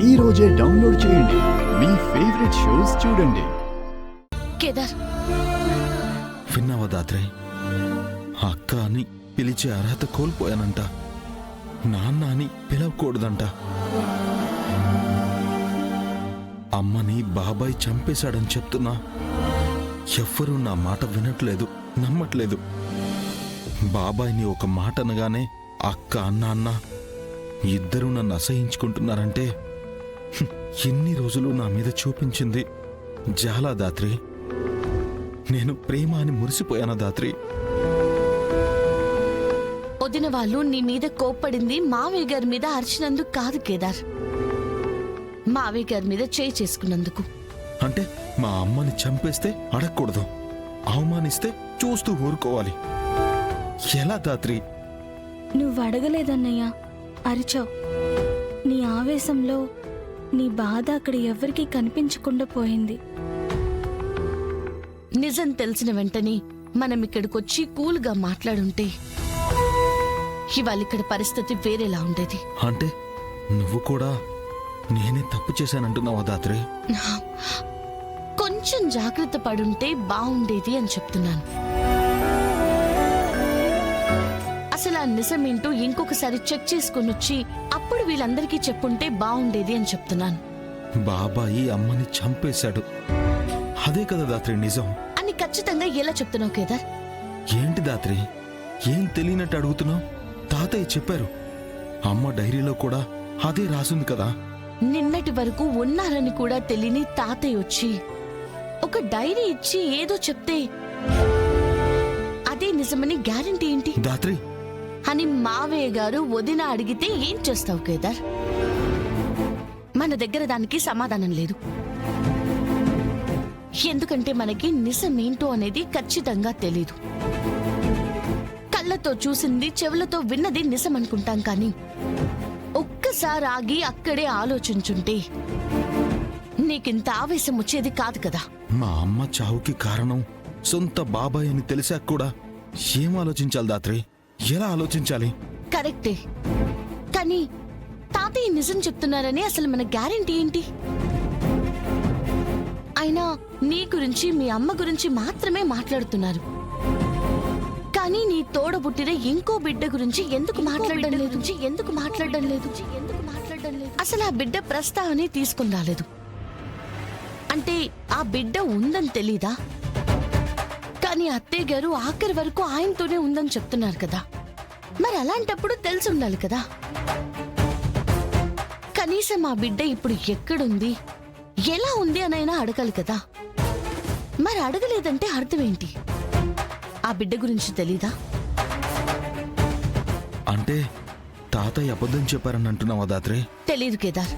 ఈ రోజే డౌన్లోడ్ చేయండి. మీ ఫేవరెట్ షోస్ చూడండి. కేదార్, విన్నావా దాత్రే? అక్క అని పిలిచే అర్హత కోల్పోయానంట. నాన్న అని పిలవకూడదంట. అమ్మని బాబాయ్ చంపేశాడని చెప్తున్నా ఎవ్వరూ నా మాట వినట్లేదు, నమ్మట్లేదు. బాబాయ్ని ఒక మాట అనగానే అక్క నాన్న ఇద్దరూ నన్ను అసహించుకుంటున్నారంటే ఎన్ని రోజులు నా మీద చూపించింది జాలా దాత్రి. నేను ప్రేమ అని మురిసిపోయానా దాత్రి? వదిన వాళ్ళు నీ మీద కోప్పడింది మావయ్య గారి మీద అరిచినందుకు కాదు కేదార్, మావయ్య గారి మీద చేయి చేసుకున్నందుకు. అంటే మా అమ్మని చంపేస్తే అడగకూడదు, అవమానిస్తే చూస్తూ ఊరుకోవాలి. ఎలా దాత్రి? నువ్వు అడగలేదన్నయ్యా, అరిచావు. నీ ఆవేశంలో నీ బాధ అక్కడ ఎవరికీ కనిపించకుండా పోయింది. నిజం తెలిసిన వెంటనే మనం ఇక్కడికొచ్చి కూల్గా మాట్లాడుంటే ఇవాళ ఇక్కడ పరిస్థితి వేరేలా ఉండేది. అంటే నువ్వు కూడా నేనే తప్పు చేశానంటున్నావా దాత్రి? కొంచెం జాగ్రత్త పడుంటే బాగుండేది అని చెప్తున్నాను. అసలు ఆ నిజమేంటో ఇంకొకసారి చెక్ చేసుకుని వచ్చి అప్పుడు వీళ్ళందరికీ చెప్పుంటే బాగుండేది అని చెప్తున్నాను. బాబాయి అమ్మని చంపేశాడు, అదే కదా దాత్రి నిజం అని ఖచ్చితంగా ఎలా చెప్తున్నావు కేదార్? ఏంటి దాత్రి ఏం తెలియనట్టు అడుగుతున్నావు? తాతయ్య చెప్పారు, అమ్మ డైరీలో కూడా అదే రాసుంది కదా. నిన్నటి వరకు ఉన్నారని కూడా తెలియని తాతయ్య వచ్చి ఒక డైరీ ఇచ్చి ఏదో చెప్తే అదే నిజమని గ్యారంటీ ఏంటి దాత్రి? అని మావయ్య గారు వదిన అడిగితే ఏం చేస్తావు కేదార్? మన దగ్గర దానికి సమాధానం లేదు. ఎందుకంటే మనకి నిజమేంటో అనేది ఖచ్చితంగా తెలీదు. కళ్ళతో చూసింది చెవులతో విన్నది నిజం అనుకుంటాం, కానీ ఒక్కసారి ఆగి అక్కడే ఆలోచించుంటే నీకింత ఆవేశం వచ్చేది కాదు కదా. మా అమ్మ చావుకి కారణం సొంత బాబాయ్ అని తెలిసాక కూడా ఏం ఆలోచించాలి దాత్రి? ఎలా ఆలోచించాలి? కరెక్టే, కానీ తాతయ్య నిజం చెప్తున్నారని అసలు మన గ్యారెంటీ ఏంటి? అయినా నీ గురించి మీ అమ్మ గురించి మాత్రమే మాట్లాడుతున్నారు, కానీ నీ తోడబుట్టిన ఇంకో బిడ్డ గురించి ఎందుకు మాట్లాడడం లేదు? అసలు ఆ బిడ్డ ప్రస్తావనే తీసుకుని రాలేదు. అంటే ఆ బిడ్డ ఉందని తెలీదా? కానీ అత్తయ్య గారు ఆఖరి వరకు ఆయనతోనే ఉందని చెప్తున్నారు కదా. మరి అలాంటప్పుడు తెలిసి ఉండాలి కదా. కనీసం ఆ బిడ్డ ఇప్పుడు ఎక్కడుంది, ఎలా ఉంది అనైనా అడగాలి కదా. మరి అడగలేదంటే అర్థం ఏంటి? ఆ బిడ్డ గురించి తెలీదా? అంటే తాతయ్య అబద్ధం చెప్పారని అంటున్నావా దాత్రి? తెలీదు కేదార్.